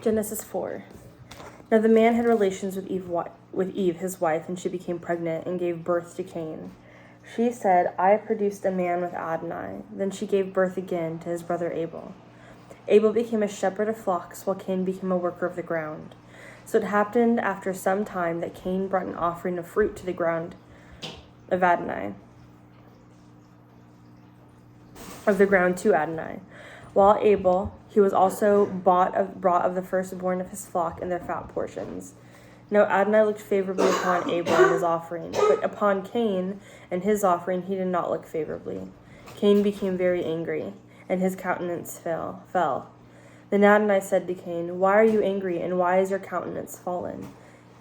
Genesis 4. Now the man had relations with Eve, his wife, and she became pregnant and gave birth to Cain. She said, I have produced a man with Adonai. Then she gave birth again to his brother Abel. Abel became a shepherd of flocks, while Cain became a worker of the ground. So it happened after some time that Cain brought an offering of fruit to the ground of Adonai, to Adonai. While Abel, he was also brought of the firstborn of his flock and their fat portions. Now Adonai looked favorably upon Abel and his offering, but upon Cain and his offering he did not look favorably. Cain became very angry, and his countenance fell. Then Adonai said to Cain, Why are you angry, and why is your countenance fallen?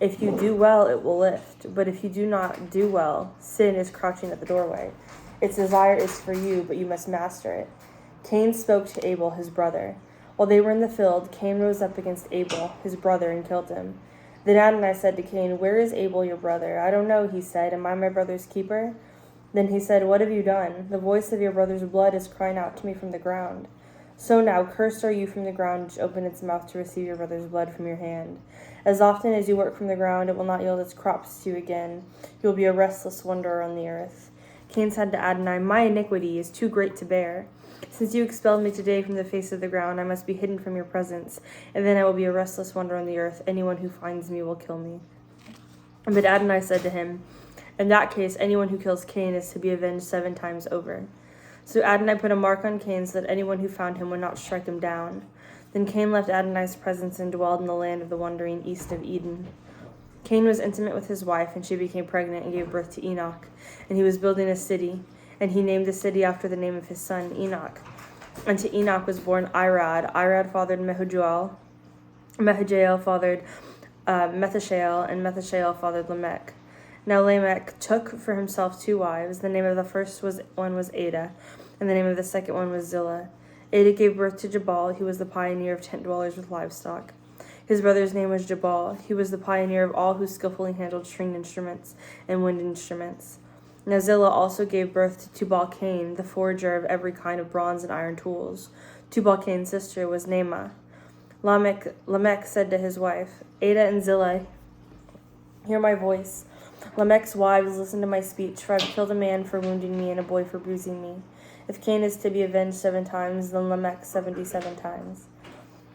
If you do well, it will lift, but if you do not do well, sin is crouching at the doorway. Its desire is for you, but you must master it. Cain spoke to Abel, his brother. While they were in the field, Cain rose up against Abel, his brother, and killed him. Then Adonai said to Cain, Where is Abel, your brother? I don't know, he said. Am I my brother's keeper? Then he said, What have you done? The voice of your brother's blood is crying out to me from the ground. So now, cursed are you from the ground, which opened its mouth to receive your brother's blood from your hand. As often as you work from the ground, it will not yield its crops to you again. You will be a restless wanderer on the earth. Cain said to Adonai, My iniquity is too great to bear. Since you expelled me today from the face of the ground, I must be hidden from your presence, and then I will be a restless wanderer on the earth. Anyone who finds me will kill me. But Adonai said to him, In that case, anyone who kills Cain is to be avenged 7 times over. So Adonai put a mark on Cain so that anyone who found him would not strike him down. Then Cain left Adonai's presence and dwelled in the land of the wandering east of Eden. Cain was intimate with his wife, and she became pregnant and gave birth to Enoch. And he was building a city, and he named the city after the name of his son, Enoch. And to Enoch was born Irad. Irad fathered Mehujael. Mehujael fathered Methushael, and Methushael fathered Lamech. Now Lamech took for himself 2 wives. The name of the first one was Ada, and the name of the second one was Zillah. Ada gave birth to Jabal. He was the pioneer of tent dwellers with livestock. His brother's name was Jabal. He was the pioneer of all who skillfully handled stringed instruments and wind instruments. Now Zillah also gave birth to Tubal-Cain, the forager of every kind of bronze and iron tools. Tubal-Cain's sister was Naamah. Lamech said to his wife, Ada and Zillah, hear my voice. Lamech's wives, listen to my speech, for I have killed a man for wounding me and a boy for bruising me. If Cain is to be avenged 7 times, then Lamech 77 times.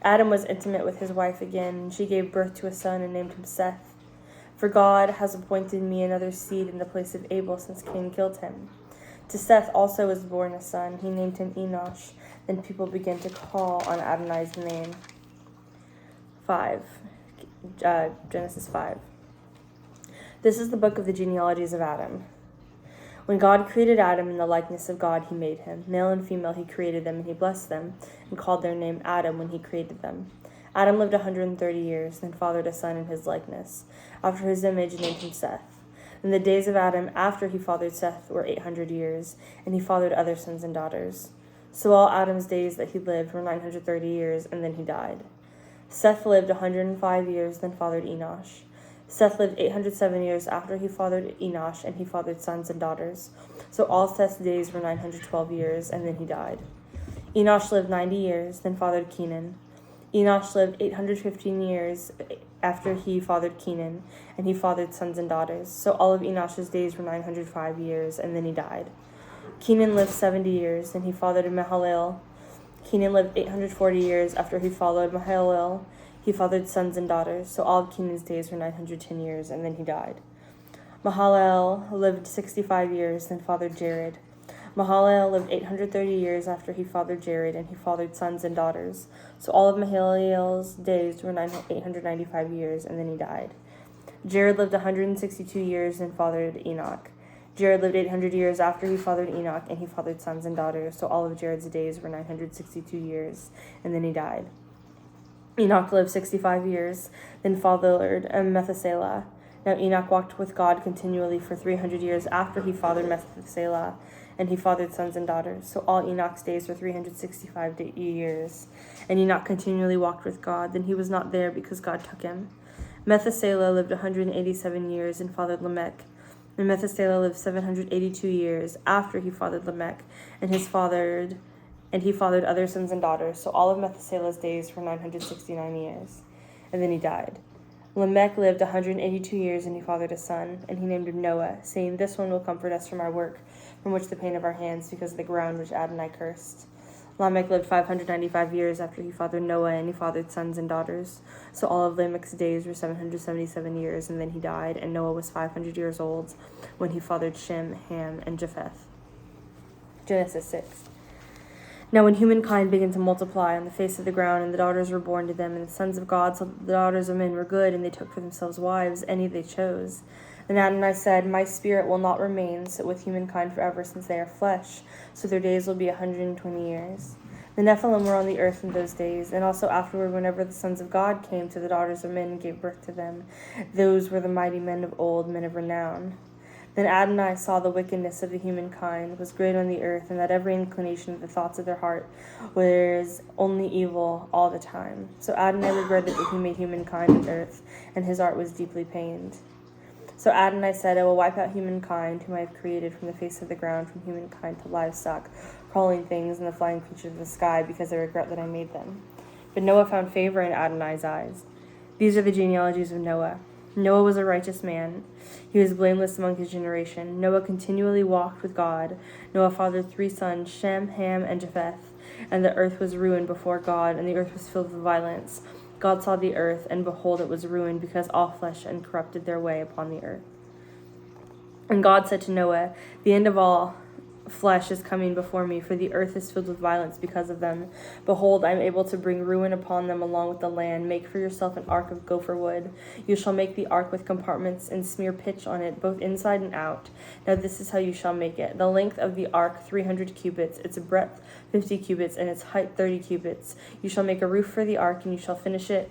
Adam was intimate with his wife again, and she gave birth to a son and named him Seth. For God has appointed me another seed in the place of Abel, since Cain killed him. To Seth also was born a son. He named him Enosh. Then people began to call on Adonai's name. Genesis 5. This is the book of the genealogies of Adam. When God created Adam in the likeness of God, he made him. Male and female he created them, and he blessed them, and called their name Adam when he created them. Adam lived 130 years, then fathered a son in his likeness. After his image, named him Seth. And the days of Adam after he fathered Seth were 800 years, and he fathered other sons and daughters. So all Adam's days that he lived were 930 years, and then he died. Seth lived 105 years, then fathered Enosh. Seth lived 807 years after he fathered Enosh, and he fathered sons and daughters. So all Seth's days were 912 years, and then he died. Enosh lived 90 years, then fathered Kenan. Enosh lived 815 years after he fathered Kenan, and he fathered sons and daughters. So all of Enosh's days were 905 years, and then he died. Kenan lived 70 years, then he fathered Mahalalel. Kenan lived 840 years after he fathered Mahalalel. He fathered sons and daughters, so all of Kenan's days were 910 years, and then he died. Mahalalel lived 65 years, then fathered Jared. Mahalalel lived 830 years after he fathered Jared, and he fathered sons and daughters. So all of Mahalalel's days were 895 years, and then he died. Jared lived 162 years and fathered Enoch. Jared lived 800 years after he fathered Enoch, and he fathered sons and daughters. So all of Jared's days were 962 years, and then he died. Enoch lived 65 years, then fathered Methuselah. Now Enoch walked with God continually for 300 years after he fathered Methuselah, and he fathered sons and daughters. So all Enoch's days were 365 years. And Enoch continually walked with God. Then he was not there because God took him. Methuselah lived 187 years and fathered Lamech. And Methuselah lived 782 years after he fathered Lamech, and he fathered and he fathered other sons and daughters. So all of Methuselah's days were 969 years. And then he died. Lamech lived 182 years, and he fathered a son, and he named him Noah, saying, "This one will comfort us from our work, from which the pain of our hands, because of the ground which Adonai cursed." Lamech lived 595 years after he fathered Noah, and he fathered sons and daughters. So all of Lamech's days were 777 years, and then he died, and Noah was 500 years old when he fathered Shem, Ham, and Japheth. Genesis 6. Now when humankind began to multiply on the face of the ground, and the daughters were born to them, and the sons of God saw that the daughters of men were good, and they took for themselves wives, any they chose. Then Adonai said, "My spirit will not remain with humankind forever, since they are flesh, so their days will be 120 years. The Nephilim were on the earth in those days, and also afterward, whenever the sons of God came to the daughters of men and gave birth to them. Those were the mighty men of old, men of renown. Then Adonai saw the wickedness of the humankind was great on the earth, and that every inclination of the thoughts of their heart was only evil all the time. So Adonai regretted that he made humankind on earth, and his heart was deeply pained. So Adonai said, I will wipe out humankind, whom I have created from the face of the ground, from humankind to livestock, crawling things, and the flying creatures of the sky, because I regret that I made them. But Noah found favor in Adonai's eyes. These are the genealogies of Noah. Noah was a righteous man. He was blameless among his generation. Noah continually walked with God. Noah fathered 3 sons, Shem, Ham, and Japheth. And the earth was ruined before God, and the earth was filled with violence. God saw the earth, and behold, it was ruined, because all flesh had corrupted their way upon the earth. And God said to Noah, the end of all flesh is coming before me, for the earth is filled with violence because of them. Behold, I am able to bring ruin upon them along with the land. Make for yourself an ark of gopher wood. You shall make the ark with compartments, and smear pitch on it, both inside and out. Now this is how you shall make it. The length of the ark 300 cubits, its breadth 50 cubits, and its height 30 cubits. You shall make a roof for the ark, and you shall finish it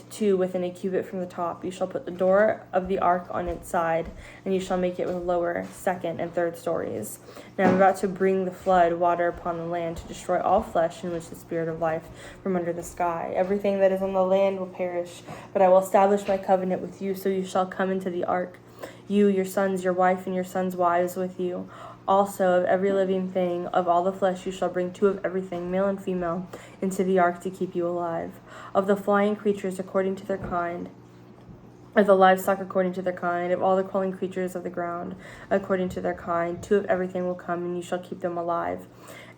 too within a cubit from the top. You shall put the door of the ark on its side, and you shall make it with lower, second, and third stories. Now I am about to bring the flood water upon the land, to destroy all flesh in which the spirit of life from under the sky. Everything that is on the land will perish, but I will establish my covenant with you, so you shall come into the ark, you, your sons, your wife, and your sons' wives with you. Also, of every living thing, of all the flesh, you shall bring 2 of everything, male and female, into the ark to keep you alive. Of the flying creatures according to their kind, of the livestock according to their kind, of all the crawling creatures of the ground according to their kind, 2 of everything will come, and you shall keep them alive.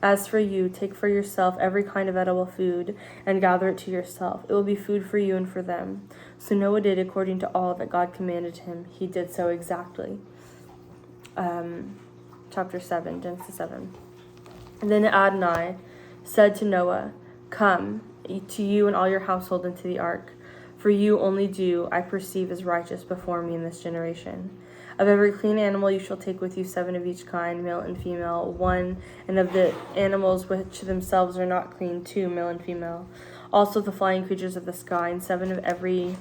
As for you, take for yourself every kind of edible food, and gather it to yourself. It will be food for you and for them. So Noah did according to all that God commanded him. He did so exactly. Chapter 7, Genesis 7. And then Adonai said to Noah, Come, to you and all your household into the ark, for you only do I perceive as righteous before me in this generation. Of every clean animal you shall take with you 7 of each kind, male and female, 1, and of the animals which themselves are not clean, 2, male and female. Also the flying creatures of the sky, and 7 of every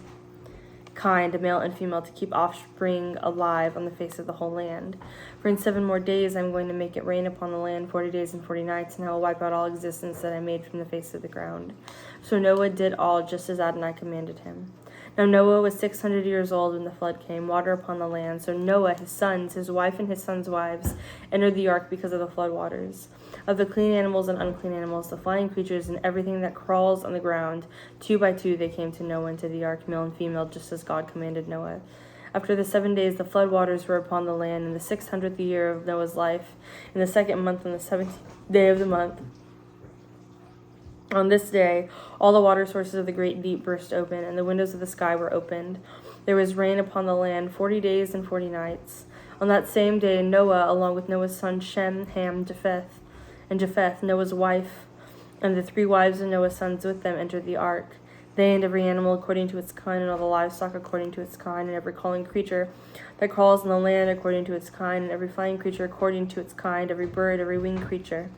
kind, male and female, to keep offspring alive on the face of the whole land. For in 7 more days I am going to make it rain upon the land 40 days and 40 nights, and I will wipe out all existence that I made from the face of the ground. So Noah did all just as Adonai commanded him. Now Noah was 600 years old when the flood came, water upon the land. So Noah, his sons, his wife, and his sons' wives entered the ark because of the flood waters. Of the clean animals and unclean animals, the flying creatures, and everything that crawls on the ground, 2 by 2 they came to Noah into the ark, male and female, just as God commanded Noah. After the 7 days the flood waters were upon the land, in the 600th year of Noah's life, in the 2nd month, on the 17th day of the month. On this day, all the water sources of the great deep burst open, and the windows of the sky were opened. There was rain upon the land 40 days and 40 nights. On that same day, Noah, along with Noah's son Shem, Ham, Japheth, Noah's wife, and the 3 wives of Noah's sons with them entered the ark. They and every animal according to its kind, and all the livestock according to its kind, and every crawling creature that crawls on the land according to its kind, and every flying creature according to its kind, every bird, every winged creature.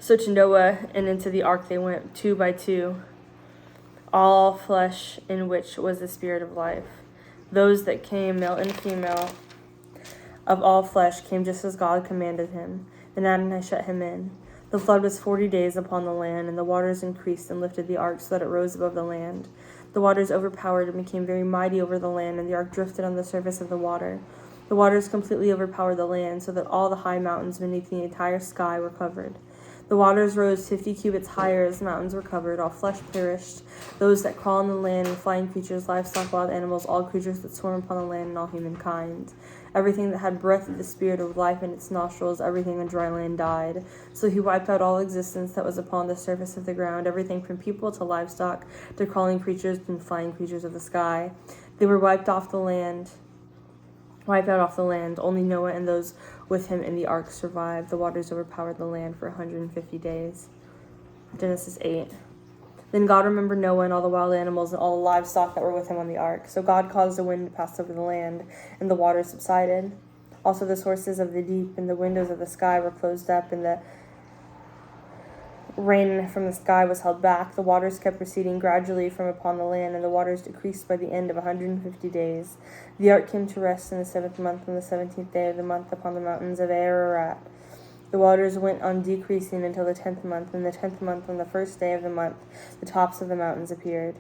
So to Noah and into the ark they went 2 by 2, all flesh in which was the spirit of life. Those that came, male and female, of all flesh, came just as God commanded him. Then Adonai shut him in. The flood was 40 days upon the land, and the waters increased and lifted the ark so that it rose above the land. The waters overpowered and became very mighty over the land, and the ark drifted on the surface of the water. The waters completely overpowered the land, so that all the high mountains beneath the entire sky were covered. The waters rose 50 cubits higher as the mountains were covered. All flesh perished, those that crawl on the land, and flying creatures, livestock, wild animals, all creatures that swarm upon the land, and all humankind. Everything that had breath of the spirit of life in its nostrils, everything on dry land died. So he wiped out all existence that was upon the surface of the ground, everything from people to livestock, to crawling creatures and flying creatures of the sky. They were wiped out off the land. Only Noah and those with him in the ark survived. The waters overpowered the land for 150 days. Genesis 8. Then God remembered Noah and all the wild animals and all the livestock that were with him on the ark. So God caused a wind to pass over the land, and the waters subsided. Also the sources of the deep and the windows of the sky were closed up, and the rain from the sky was held back. The waters kept receding gradually from upon the land, and the waters decreased by the end of 150 days. The ark came to rest in the 7th month, on the 17th day of the month, upon the mountains of Ararat. The waters went on decreasing until the 10th month. In the 10th month, on the 1st day of the month, the tops of the mountains appeared.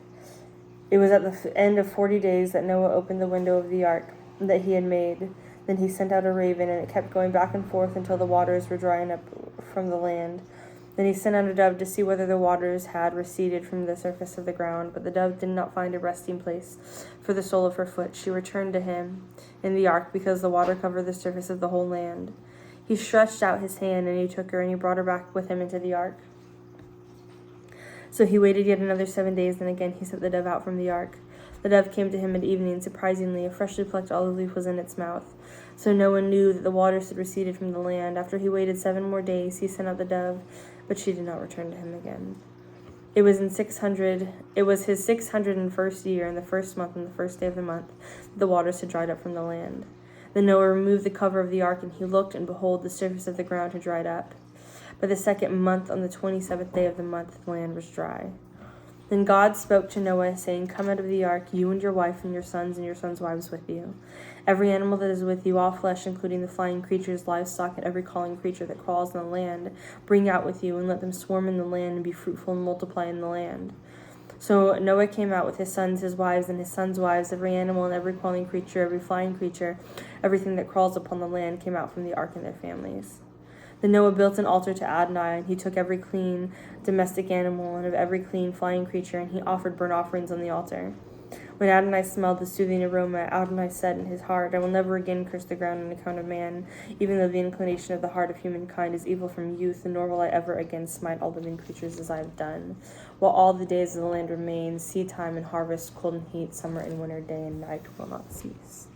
It was at the end of 40 days that Noah opened the window of the ark that he had made. Then he sent out a raven, and it kept going back and forth until the waters were drying up from the land. Then he sent out a dove to see whether the waters had receded from the surface of the ground. But the dove did not find a resting place for the sole of her foot. She returned to him in the ark, because the water covered the surface of the whole land. He stretched out his hand, and he took her, and he brought her back with him into the ark. So he waited yet another 7 days, and again he sent the dove out from the ark. The dove came to him at evening. Surprisingly, a freshly plucked olive leaf was in its mouth. So Noah knew that the waters had receded from the land. After he waited 7 more days, he sent out the dove, but she did not return to him again. It was his 601st year, in the 1st month, on the 1st day of the month, the waters had dried up from the land. Then Noah removed the cover of the ark, and he looked, and behold, the surface of the ground had dried up. By the 2nd month, on the 27th day of the month, the land was dry. Then God spoke to Noah, saying, Come out of the ark, you and your wife and your sons wives with you. Every animal that is with you, all flesh, including the flying creatures, livestock, and every crawling creature that crawls on the land, bring out with you, and let them swarm in the land, and be fruitful and multiply in the land. So Noah came out with his sons, his wives, and his sons' wives. Every animal and every crawling creature, every flying creature, everything that crawls upon the land came out from the ark in their families. Then Noah built an altar to Adonai, and he took every clean domestic animal and of every clean flying creature, and he offered burnt offerings on the altar. When Adonai smelled the soothing aroma, Adonai said in his heart, I will never again curse the ground on account of man, even though the inclination of the heart of humankind is evil from youth, nor will I ever again smite all living creatures as I have done. While all the days of the land remain, seed time and harvest, cold and heat, summer and winter, day and night will not cease.